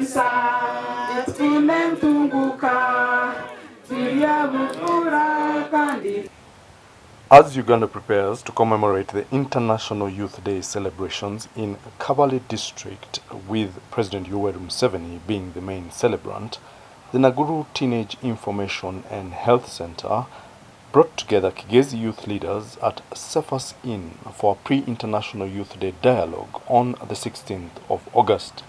kabisa tumentunguka tuyabukura kandi. As Uganda prepares to commemorate the International Youth Day celebrations in Kabale district, with President Yoweri Museveni being the main celebrant, the Naguru Teenage Information and Health Center brought together Kigezi youth leaders at Cephas Inn for a pre-International Youth Day dialogue on the 16th of August.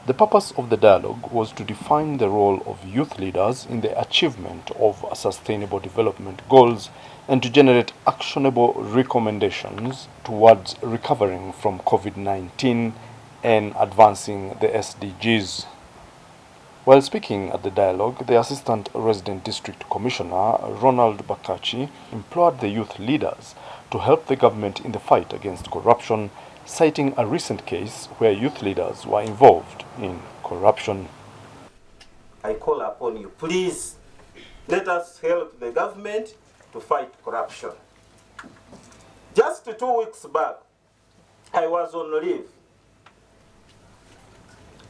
The purpose of the dialogue was to define the role of youth leaders in the achievement of sustainable development goals and to generate actionable recommendations towards recovering from COVID-19 and advancing the SDGs. While speaking at the dialogue, the Assistant Resident District Commissioner, Ronald Bakachi, implored the youth leaders to help the government in the fight against corruption, citing a recent case where youth leaders were involved in corruption. I call upon you, please, let us help the government to fight corruption. Just 2 weeks back, I was on leave,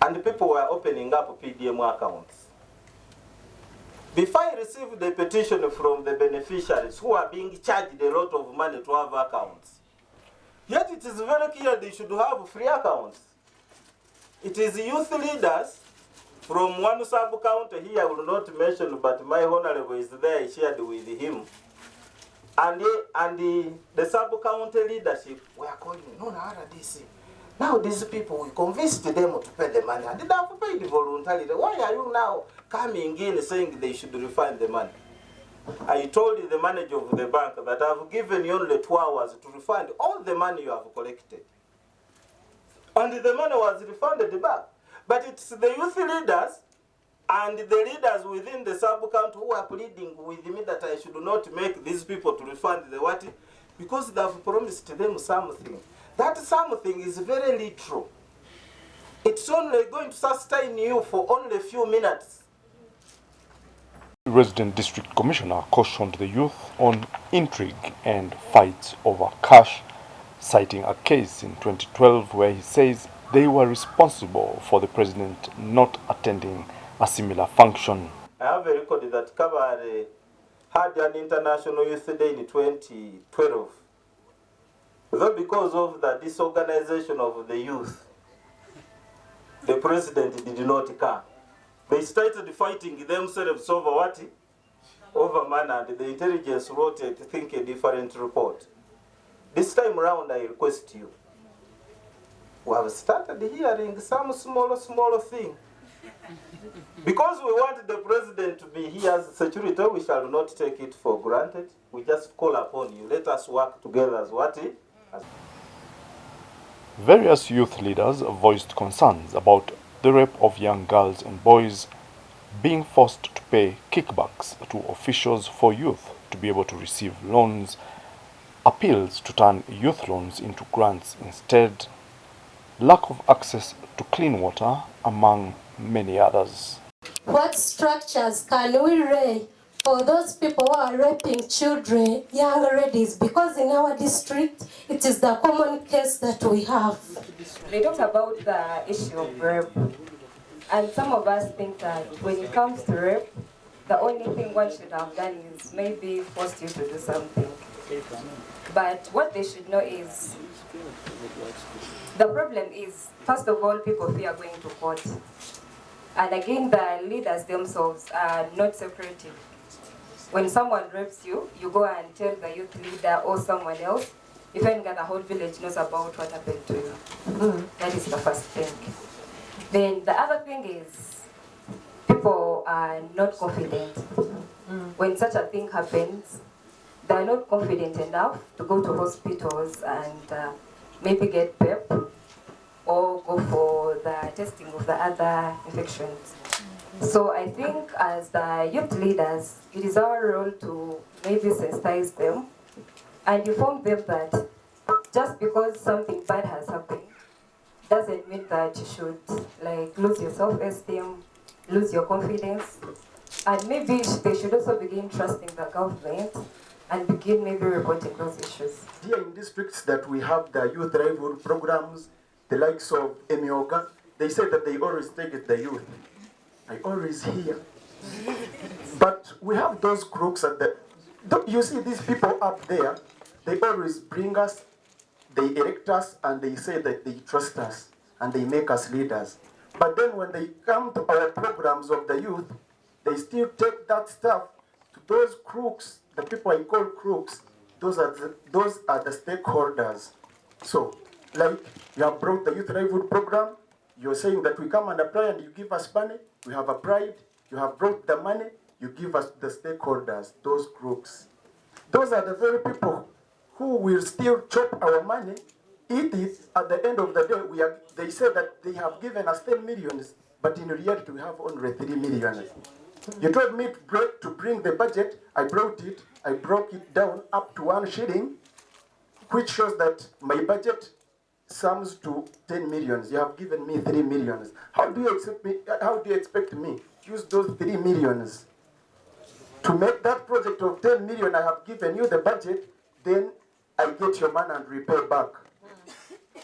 and people were opening up PDM accounts. Before I received the petition from the beneficiaries who are being charged a lot of money to have accounts, yet it is very clear they should have free accounts. It is youth leaders from one sub-county here, I will not mention, but my honorable is there, I shared with him. And the sub-county leadership were calling, no, RDC. Now these people, we convinced them to pay the money. And they have paid voluntarily. Why are you now coming in saying they should refund the money? I told the manager of the bank that I've given you only 2 hours to refund all the money you have collected. And the money was refunded back. But it's the youth leaders and the leaders within the sub-county who are pleading with me that I should not make these people to refund the what, because they have promised them something. That something is very little. It's only going to sustain you for only a few minutes. Resident District Commissioner cautioned the youth on intrigue and fights over cash, citing a case in 2012 where he says they were responsible for the president not attending a similar function. I have a record that Kabale had an International Youth Day in 2012. Though because of the disorganization of the youth, the president did not come. They started fighting themselves over what? Over money, and the intelligence wrote a different report. This time around, I request you. We have started hearing some small thing. Because we want the president to be here as security, we shall not take it for granted. We just call upon you. Let us work together as what? Various youth leaders voiced concerns about the rape of young girls and boys, being forced to pay kickbacks to officials for youth to be able to receive loans, appeals to turn youth loans into grants instead, lack of access to clean water, among many others. What structures can we lay for those people who are raping children, young ladies? Because in our district, it is the common case that we have. They talked about the issue of rape. And some of us think that when it comes to rape, the only thing one should have done is maybe forced you to do something. But what they should know is, the problem is, first of all, people fear going to court. And again, the leaders themselves are not separated. When someone rapes you, you go and tell the youth leader or someone else, even the whole village knows about what happened to you. That is the first thing. Then the other thing is, people are not confident. When such a thing happens, they are not confident enough to go to hospitals and maybe get PEP or go for the testing of the other infections. So I think as the youth leaders, it is our role to maybe sensitize them and inform them that just because something bad has happened doesn't mean that you should lose your self-esteem, lose your confidence, and maybe they should also begin trusting the government and begin maybe reporting those issues. Here in districts that we have the youth livelihood programs, the likes of Emioga, they say that they always target the youth. I always hear. But we have those crooks at the... You see these people up there, they always bring us, they elect us, and they say that they trust us, and they make us leaders. But then when they come to our programs of the youth, they still take that stuff to those crooks, the people I call crooks. Those are the stakeholders. So, like, you have brought the youth livelihood program, you're saying that we come and apply and you give us money, we have applied, you have brought the money, you give us the stakeholders, those crooks. Those are the very people who will still chop our money, eat it. At the end of the day, they say that they have given us 10 millions, but in reality we have only 3 million. You told me to bring the budget, I brought it, I broke it down up to 1 shilling, which shows that my budget sums to 10 millions. You have given me 3 millions. How do you expect me to use those 3 millions to make that project of 10 million? I have given you the budget, then I get your money and repay back.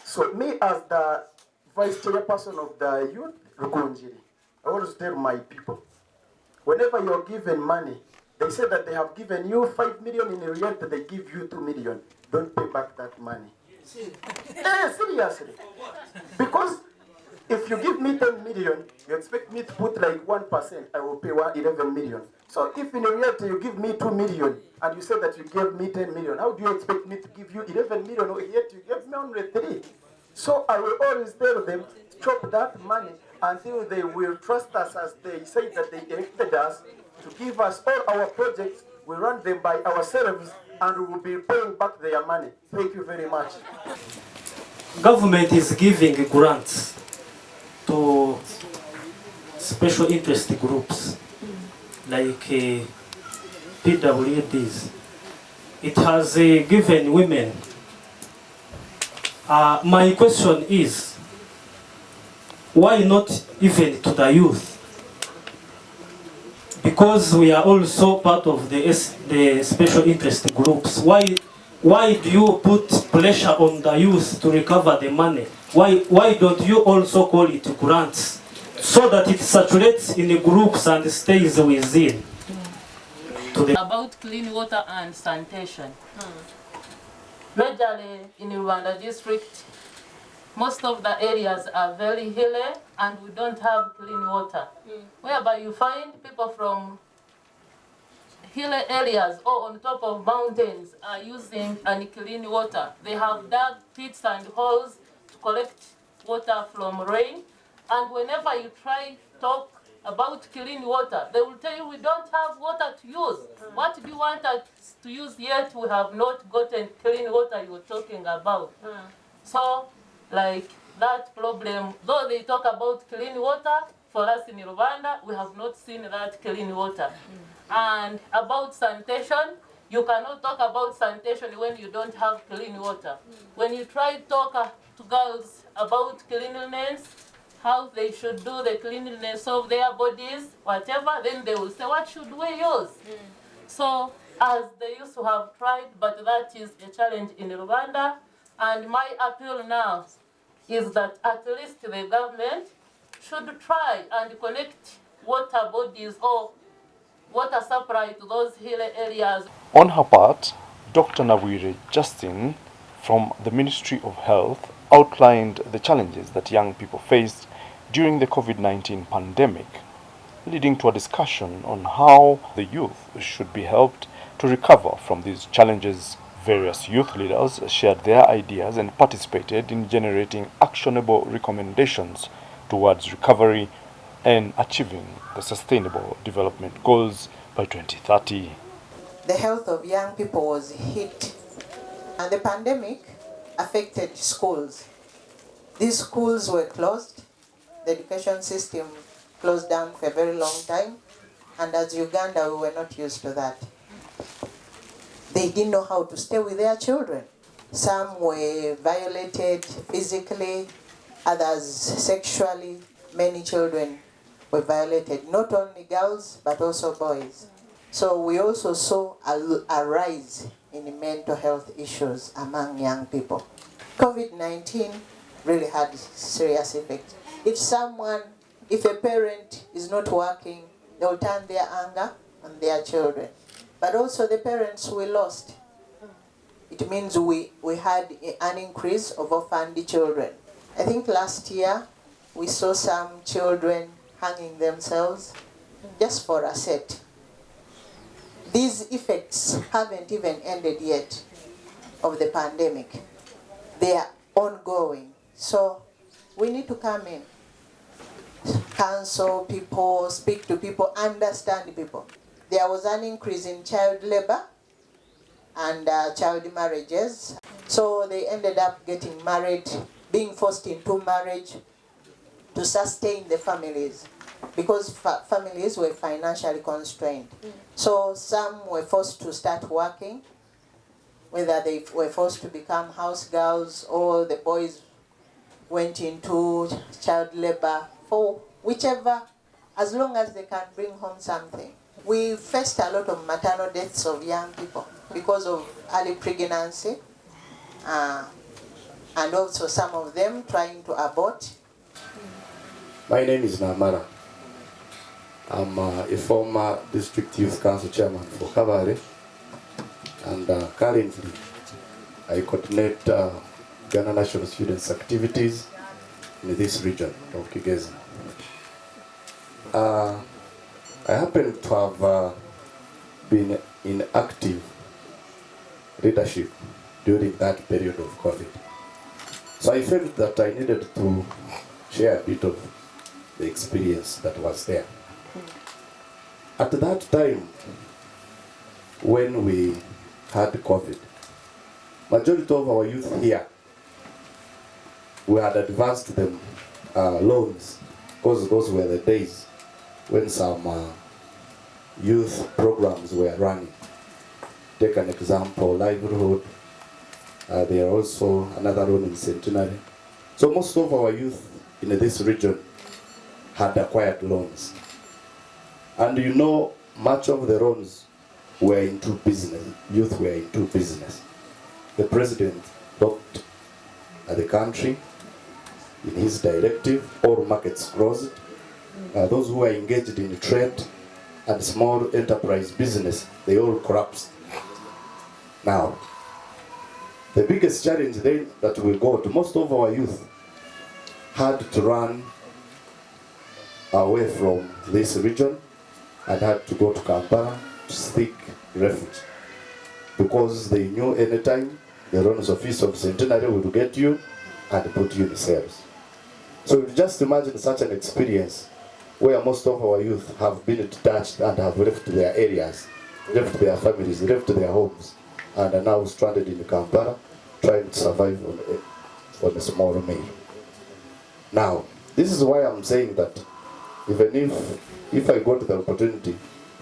So me as the vice chairperson of the youth, Rukunjiri, I always tell my people, whenever you're given money, they say that they have given you 5 million, in reality they give you 2 million. Don't pay back that money. Seriously. Because if you give me 10 million, you expect me to put like 1%, I will pay 11 million. So if in reality you give me 2 million and you say that you gave me 10 million, how do you expect me to give you 11 million or yet you gave me only 3? So I will always tell them, chop that money until they will trust us, as they say that they elected us to give us all our projects. We run them by ourselves and we will be paying back their money. Thank you very much. Government is giving grants to special interest groups like PWDs. It has given women. My question is, why not even to the youth? Because we are also part of the special interest groups. Why do you put pressure on the youth to recover the money? Why don't you also call it grants so that it saturates in the groups and stays within? About clean water and sanitation. Majorly in Rwanda district, most of the areas are very hilly and we don't have clean water. Whereby you find people from hilly areas or on top of mountains are using unclean water. They have dug pits and holes to collect water from rain. And whenever you try to talk about clean water, they will tell you we don't have water to use. What do you want us to use yet? We have not gotten clean water you're talking about. So, like that problem, though they talk about clean water, for us in Rwanda, we have not seen that clean water. And about sanitation, you cannot talk about sanitation when you don't have clean water. When you try to talk to girls about cleanliness, how they should do the cleanliness of their bodies, whatever, then they will say, what should we use? So, as they used to have tried, but that is a challenge in Rwanda. And my appeal now is that at least the government should try and connect water bodies or water supply to those hilly areas. On her part, Dr. Nawire Justin from the Ministry of Health outlined the challenges that young people faced during the COVID-19 pandemic, leading to a discussion on how the youth should be helped to recover from these challenges. Various youth leaders shared their ideas and participated in generating actionable recommendations towards recovery and achieving the Sustainable Development Goals by 2030. The health of young people was hit, and the pandemic affected schools. These schools were closed, the education system closed down for a very long time, and as Uganda, we were not used to that. They didn't know how to stay with their children. Some were violated physically, others sexually. Many children were violated, not only girls, but also boys. So we also saw a rise in mental health issues among young people. COVID-19 really had serious effects. If a parent is not working, they will turn their anger on their children. But also the parents we lost. It means we had an increase of orphaned children. I think last year we saw some children hanging themselves just for a set. These effects haven't even ended yet of the pandemic. They are ongoing. So we need to come in, counsel people, speak to people, understand people. There was an increase in child labor and child marriages. So they ended up getting married, being forced into marriage to sustain the families, because families were financially constrained. So some were forced to start working, whether they were forced to become house girls or the boys went into child labor, for whichever, as long as they can bring home something. We faced a lot of maternal deaths of young people because of early pregnancy, and also some of them trying to abort. My name is Namara. I'm a former District Youth Council Chairman for Kabale, and currently I coordinate Ghana National Students' activities in this region of Kigezi. I happen to have been in active leadership during that period of COVID. So I felt that I needed to share a bit of the experience that was there. At that time, when we had COVID, majority of our youth here, we had advanced them loans, because those were the days when some youth programs were running. Take an example, livelihood. There are also another loan in Centenary. So most of our youth in this region had acquired loans. And you know, much of the loans were into business. Youth were into business. The president looked at the country in his directive, all markets closed. Those who were engaged in trade and small enterprise business, they all collapsed. Now, the biggest challenge then that we got, most of our youth had to run away from this region and had to go to Kampala to seek refuge, because they knew anytime the loans office of Centenary would get you and put you in cells. So just imagine such an experience where most of our youth have been detached and have left their areas, left their families, left their homes, and are now stranded in Kampala trying to survive on a small meal. Now, this is why I'm saying that even if I got the opportunity,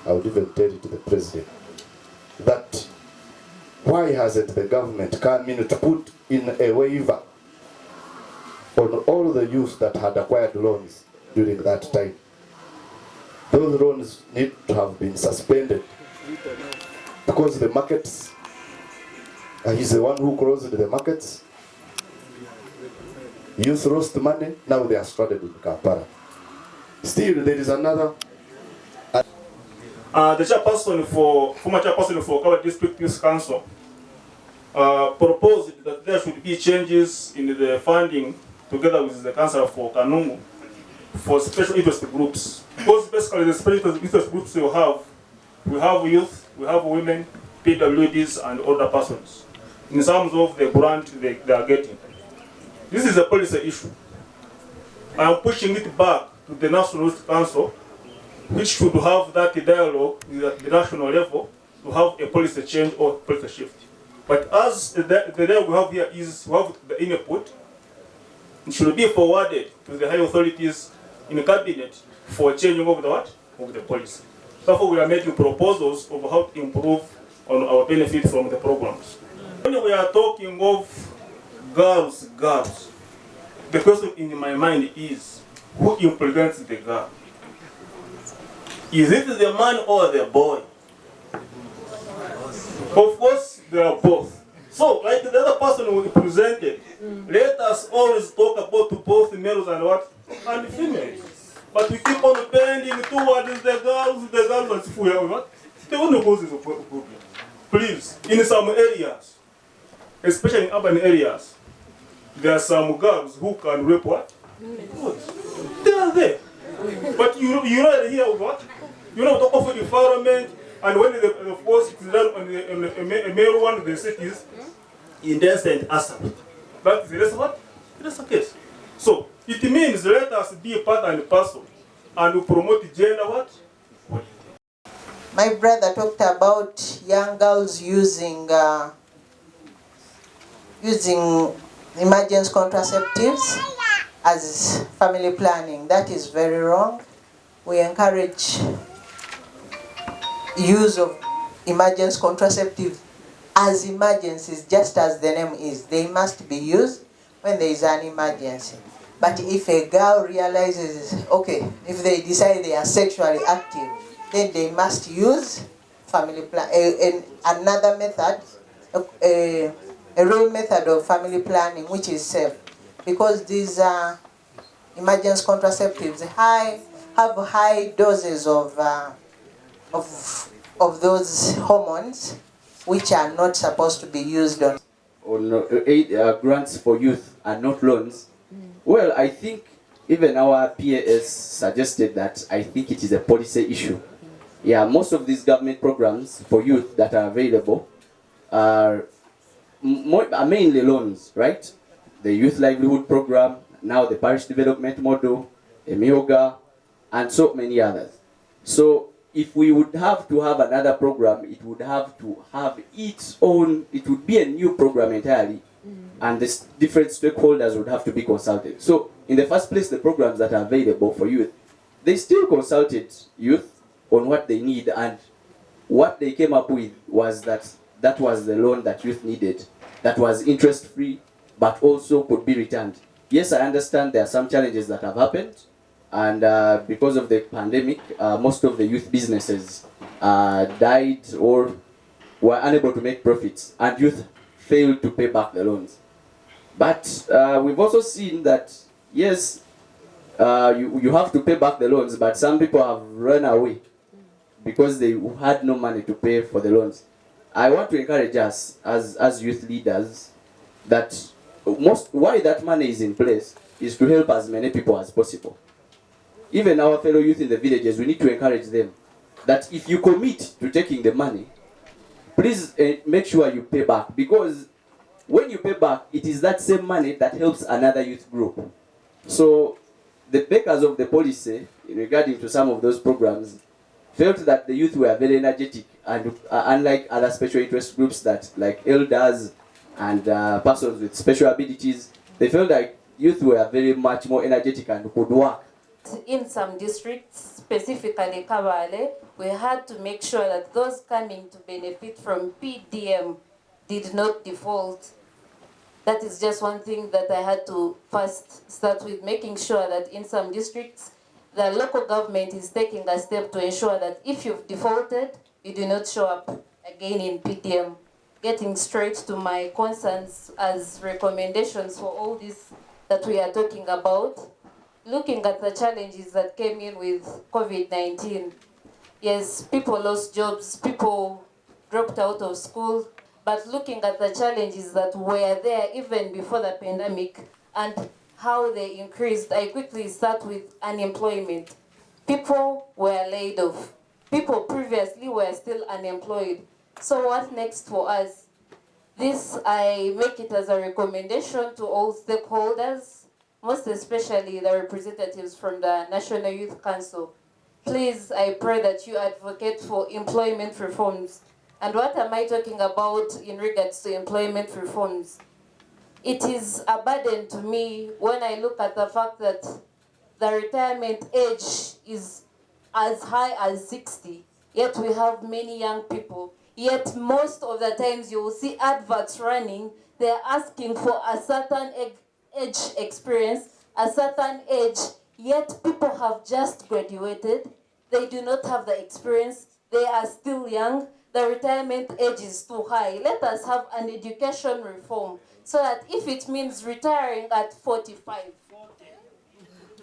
I would even tell it to the president that why hasn't the government come in to put in a waiver on all the youth that had acquired loans during that time? Those loans need to have been suspended, because the markets, he's the one who closed the markets. Youth lost money, now they are stranded in Kampala. Still, there is another. The chairperson former chairperson for Kabale District Youth Council proposed that there should be changes in the funding together with the councillor for Kanungu for special interest groups. Because basically the special interest groups we have youth, we have women, PWDs and older persons in terms of the grant they are getting. This is a policy issue. I am pushing it back to the National Youth Council, which should have that dialogue at the national level to have a policy change or policy shift. But as the dialogue we have here is we have the input, it should be forwarded to the high authorities in the cabinet for changing of the what? Of the policy. Therefore, we are making proposals of how to improve on our benefit from the programs. When we are talking of girls, the question in my mind is, who implements the girl? Is it the man or the boy? Of course, they are both. So, like the other person we presented, let us always talk about both males and what? and females. But we keep on bending towards the girls as if we are what? They want to cause this problem. Please, in some areas, especially in urban areas, there are some girls who can rape what? They are there. But you don't hear of what? You know, talk of environment, and when of course it's done on a male one, they say it is indecent assault. But that's what? That's the case. So it means let us be a part and parcel and promote gender what? My brother talked about young girls using emergency contraceptives as family planning. That is very wrong. We encourage use of emergency contraceptives as emergencies, just as the name is. They must be used when there is an emergency. But if a girl realizes, okay, if they decide they are sexually active, then they must use family plan. Another method, a real method of family planning, which is safe, because these emergency contraceptives have high doses of those hormones, which are not supposed to be used on grants for youth and not loans. Well, I think even our PAS suggested that I think it is a policy issue. Yeah, most of these government programs for youth that are available are mainly loans, right? The Youth Livelihood Program, now the Parish Development Model, the MIOGA, and so many others. So if we would have to have another program, it would have to have its own, it would be a new program entirely, and the different stakeholders would have to be consulted. So in the first place, the programs that are available for youth, they still consulted youth on what they need, and what they came up with was that was the loan that youth needed, that was interest-free, but also could be returned. Yes, I understand there are some challenges that have happened, and because of the pandemic, most of the youth businesses died or were unable to make profits, and youth failed to pay back the loans. But we've also seen that, yes, you have to pay back the loans, but some people have run away because they had no money to pay for the loans. I want to encourage us as youth leaders that why that money is in place is to help as many people as possible. Even our fellow youth in the villages, we need to encourage them that if you commit to taking the money, please make sure you pay back, because when you pay back, it is that same money that helps another youth group. So the makers of the policy, in regarding to some of those programs, felt that the youth were very energetic, and unlike other special interest groups that like elders and persons with special abilities, they felt like youth were very much more energetic and could work. In some districts, specifically Kabale, we had to make sure that those coming to benefit from PDM did not default. That is just one thing that I had to first start with, making sure that in some districts, the local government is taking a step to ensure that if you've defaulted, you do not show up again in PDM. Getting straight to my concerns as recommendations for all this that we are talking about, looking at the challenges that came in with COVID-19. Yes, people lost jobs, people dropped out of school, but looking at the challenges that were there even before the pandemic and how they increased, I quickly start with unemployment. People were laid off. People previously were still unemployed. So what next for us? This, I make it as a recommendation to all stakeholders, most especially the representatives from the National Youth Council. Please, I pray that you advocate for employment reforms. And what am I talking about in regards to employment reforms? It is a burden to me when I look at the fact that the retirement age is as high as 60, yet we have many young people. Yet most of the times you will see adverts running, they're asking for a certain age experience, a certain age, yet people have just graduated, they do not have the experience, they are still young, the retirement age is too high. Let us have an education reform so that if it means retiring at 45,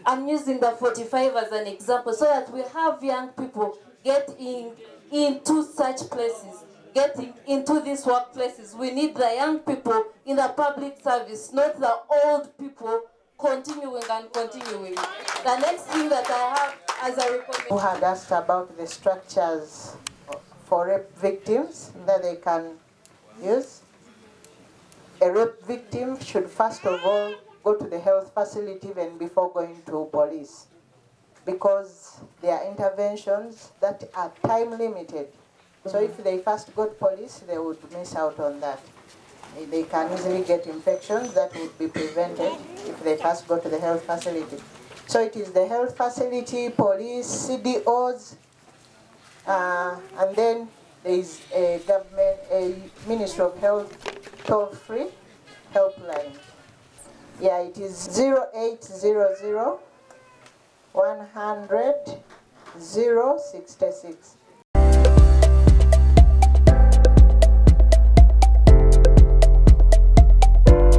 I'm using the 45 as an example so that we have young people getting into such places, getting into these workplaces. We need the young people in the public service, not the old people continuing and continuing. The next thing that I have as a recommendation. Who had asked about the structures for rape victims that they can use. A rape victim should first of all go to the health facility even before going to police, because there are interventions that are time limited. So if they first go to police, they would miss out on that. They can easily get infections that would be prevented if they first go to the health facility. So it is the health facility, police, CDOs, and then there is a Ministry of Health toll-free helpline. Yeah, it is 0800 100 066.